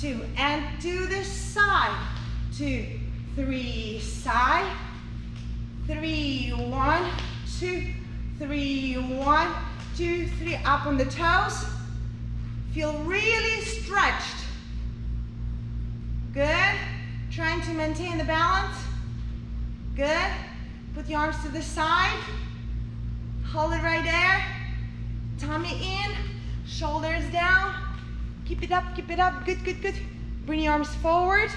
2, and to the side, 2, 3, side, 3, 1, 2, 3, 1, 2, 3, up on the toes. Feel really stretched. Good. Trying to maintain the balance. Good. Put your arms to the side. Hold it right there. Tummy in, shoulders down. Keep it up, keep it up. Good, good, good. Bring your arms forward.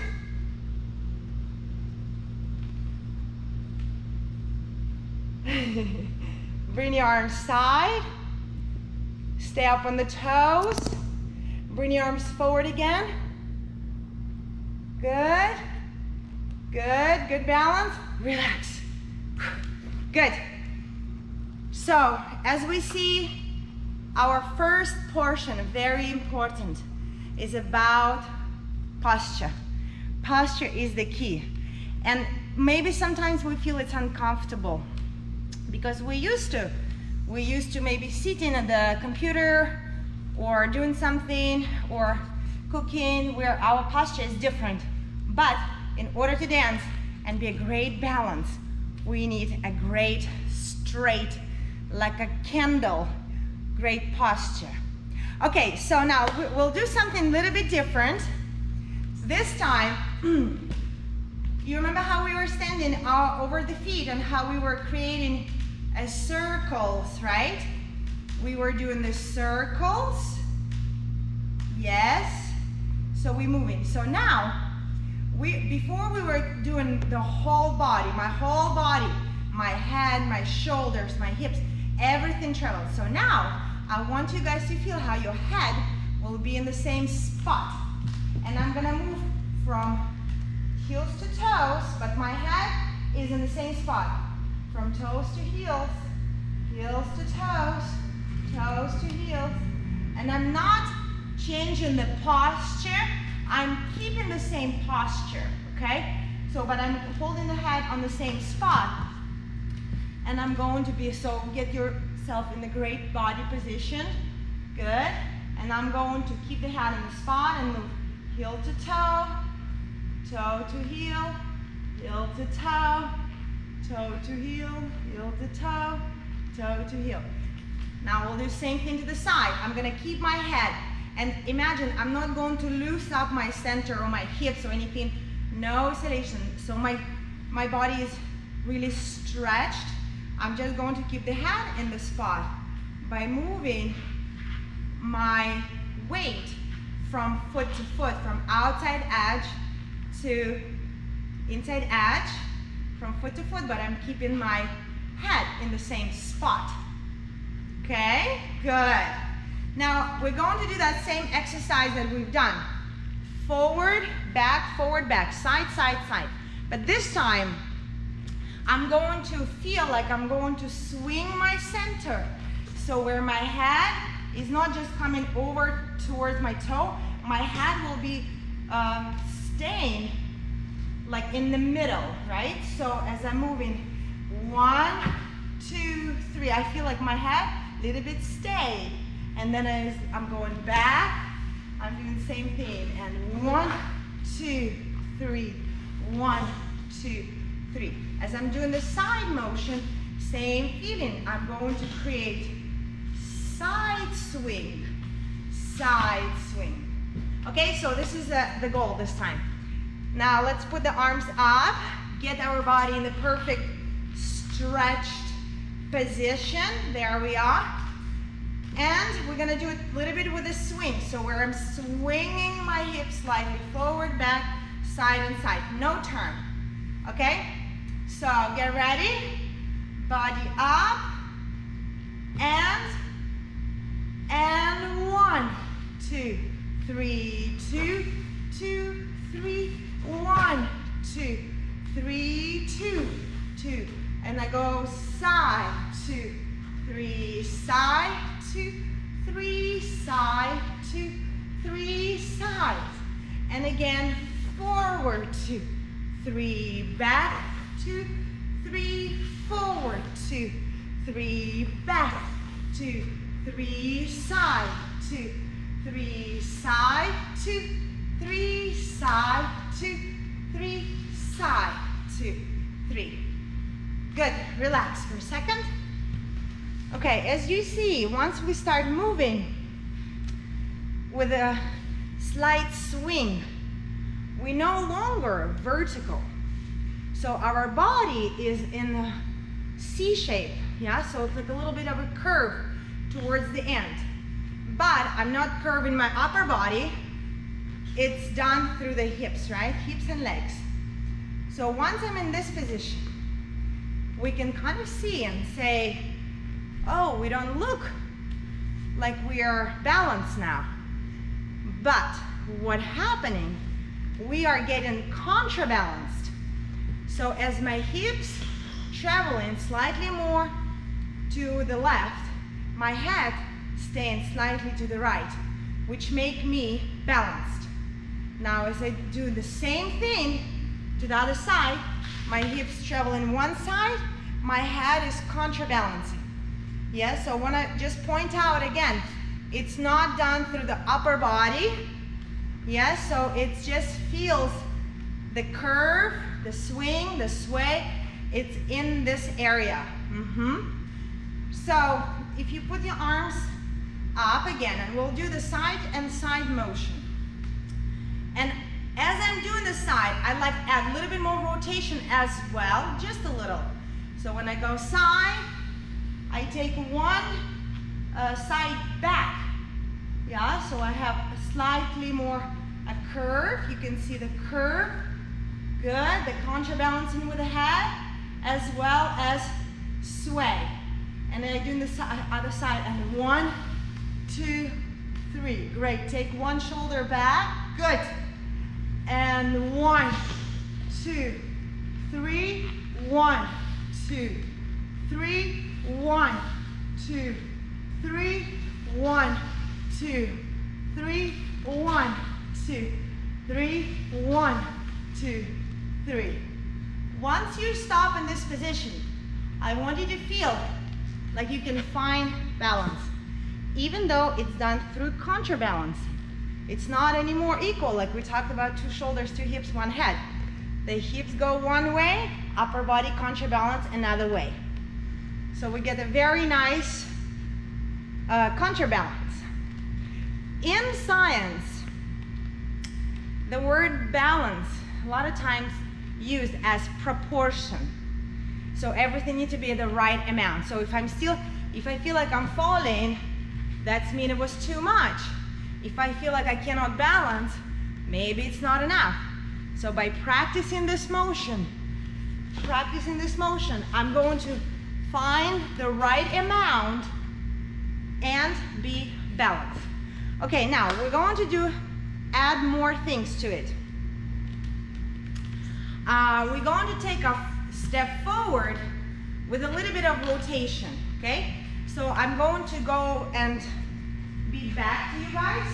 Bring your arms side. Stay up on the toes. Bring your arms forward again. Good. Good, good balance. Relax. Good. So, as we see, our first portion, very important, is about posture. Posture is the key. And maybe sometimes we feel it's uncomfortable because we used to maybe sitting at the computer or doing something or cooking where our posture is different. But in order to dance and be a great balance, we need a great straight, like a candle, great posture. Okay, so now we'll do something a little bit different. This time, you remember how we were standing over the feet and how we were creating circles, right? We were doing the circles. Yes. So we're moving. So now, before we were doing the whole body, my whole body, my head, my shoulders, my hips, everything traveled. So now, I want you guys to feel how your head will be in the same spot. And I'm gonna move from heels to toes, but my head is in the same spot. From toes to heels, heels to toes, toes to heels. And I'm not changing the posture, I'm keeping the same posture, okay? So, but I'm holding the head on the same spot. And I'm going to be, so get yourself in the great body position. Good. And I'm going to keep the head in the spot and move heel to toe, toe to heel, heel to toe, toe to heel, heel to toe, toe to heel. Now we'll do the same thing to the side. I'm gonna keep my head, and imagine I'm not going to loose up my center or my hips or anything, no oscillation. So my body is really stretched. I'm just going to keep the head in the spot by moving my weight from foot to foot, from outside edge to inside edge, from foot to foot, but I'm keeping my head in the same spot. Okay, good. Now we're going to do that same exercise that we've done. Forward, back, side, side, side. But this time, I'm going to feel like I'm going to swing my center. So where my head is not just coming over towards my toe, my head will be staying like in the middle, right? So as I'm moving, 1, 2, 3, I feel like my head a little bit stayed. And then as I'm going back, I'm doing the same thing. And 1, 2, 3, 1, 2, 3. As I'm doing the side motion, same feeling. I'm going to create side swing, side swing. Okay, so this is the goal this time. Now let's put the arms up, get our body in the perfect stretched position. There we are. And we're gonna do it a little bit with a swing. So where I'm swinging my hips slightly forward, back, side and side. No turn, okay? So get ready, body up, and 1, 2, 3, 2, 2, 3, 1, 2, 3, 2, 2, and I go side, 2, 3, side, 2, 3, side, 2, 3, side, and again forward, 2, 3, back, 2, 3, forward, 2, 3, back, 2, 3, side, 2, 3, side, 2, 3, side, 2, 3, side, 2, 3. Good, relax for a second. Okay, as you see, once we start moving with a slight swing, we no longer vertical. So our body is in a C shape, yeah? So it's like a little bit of a curve towards the end. But I'm not curving my upper body. It's done through the hips, right? Hips and legs. So once I'm in this position, we can kind of see and say, oh, we don't look like we are balanced now. But what's happening, we are getting contrabalanced. So as my hips traveling slightly more to the left, my head staying slightly to the right, which make me balanced. Now as I do the same thing to the other side, my hips traveling one side, my head is contrabalancing. Yeah, so I want to just point out again, it's not done through the upper body. Yeah, so it just feels the curve, the swing, the sway, it's in this area. So if you put your arms up again, and we'll do the side and side motion. And as I'm doing the side, I like to add a little bit more rotation as well, just a little. So when I go side, I take one side back. Yeah, so I have a slightly more a curve. You can see the curve. Good, the contrabalancing with the head, as well as sway. And then I do the other side, and 1, 2, 3. Great, take one shoulder back. Good. And 1, 2, 3. 1, 2, 3. 1, 2, 3. 1, 2, 3. 1, 2, 3. 1, 2, 3. Once you stop in this position, I want you to feel like you can find balance. Even though it's done through contrabalance, it's not any more equal, like we talked about 2 shoulders, 2 hips, 1 head. The hips go one way, upper body contrabalance another way. So we get a very nice contrabalance. In science, the word balance, a lot of times used as proportion. So everything needs to be at the right amount. So if I feel like I'm falling, that means it was too much. If I feel like I cannot balance, maybe it's not enough. So by practicing this motion, I'm going to find the right amount and be balanced. Okay, now we're going to add more things to it. We're going to take a step forward with a little bit of rotation, okay? So I'm going to go and be back to you guys.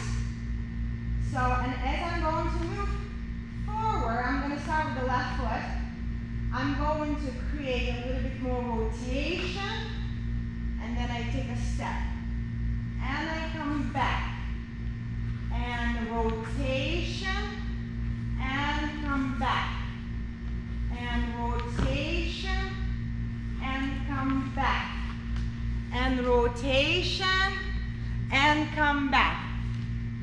So, and as I'm going to move forward, I'm going to start with the left foot. I'm going to create a little bit more rotation, and then I take a step. And I come back. And rotation, and come back. And rotation, and come back. And rotation, and come back.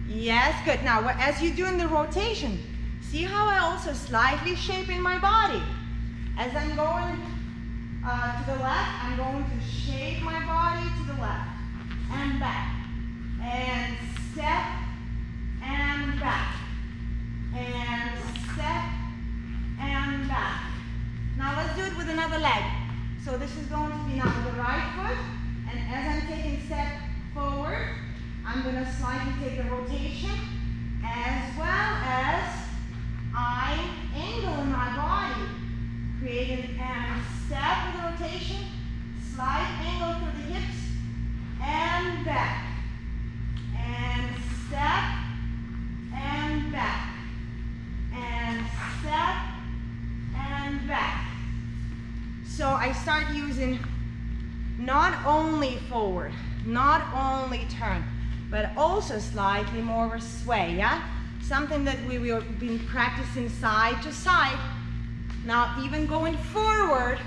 Yes, good. Now, as you're doing the rotation, see how I also slightly shaping my body. As I'm going to the left, I'm going to shape my body to the left and back. And step and back. And step and back. Now let's do it with another leg. So this is going to be now the right foot. And as I'm taking a step forward, I'm going to slightly take the rotation, as well as I angle in my body, creating a step with the rotation, slight angle through the hips, and back, and step, and back, and step, and back. So I start using not only forward, not only turn, but also slightly more of a sway, yeah? something that we have been practicing side to side. Now even going forward,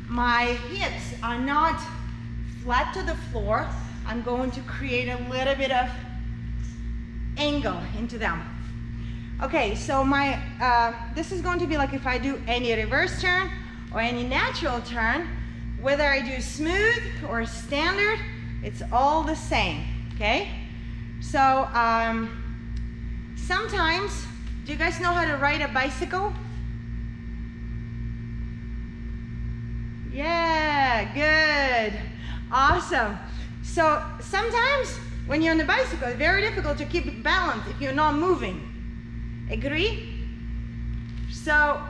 my hips are not flat to the floor. I'm going to create a little bit of angle into them. Okay, so this is going to be like if I do any reverse turn or any natural turn, whether I do smooth or standard, it's all the same, okay? So sometimes, do you guys know how to ride a bicycle? Yeah, good, awesome. So sometimes when you're on the bicycle, it's very difficult to keep balance if you're not moving. Agree? So,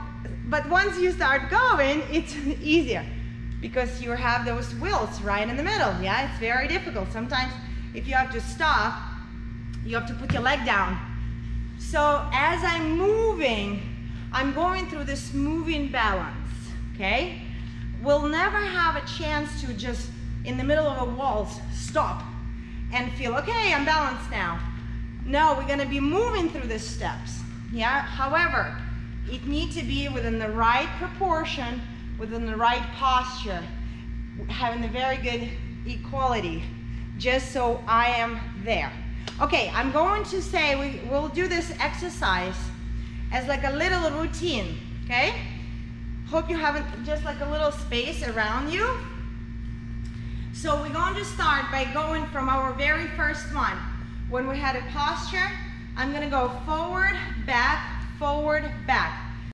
but once you start going, it's easier because you have those wheels right in the middle. Yeah, it's very difficult. Sometimes if you have to stop, you have to put your leg down. So as I'm moving, I'm going through this moving balance, okay? We'll never have a chance to just, in the middle of a waltz, stop and feel, okay, I'm balanced now. No, we're gonna be moving through the steps, yeah? However, it needs to be within the right proportion, within the right posture, having a very good equality, just so I am there. Okay, I'm going to say we'll do this exercise as like a little routine, okay? Hope you have just like a little space around you. So we're going to start by going from our very first one. When we had a posture, I'm gonna go forward, back, forward, back.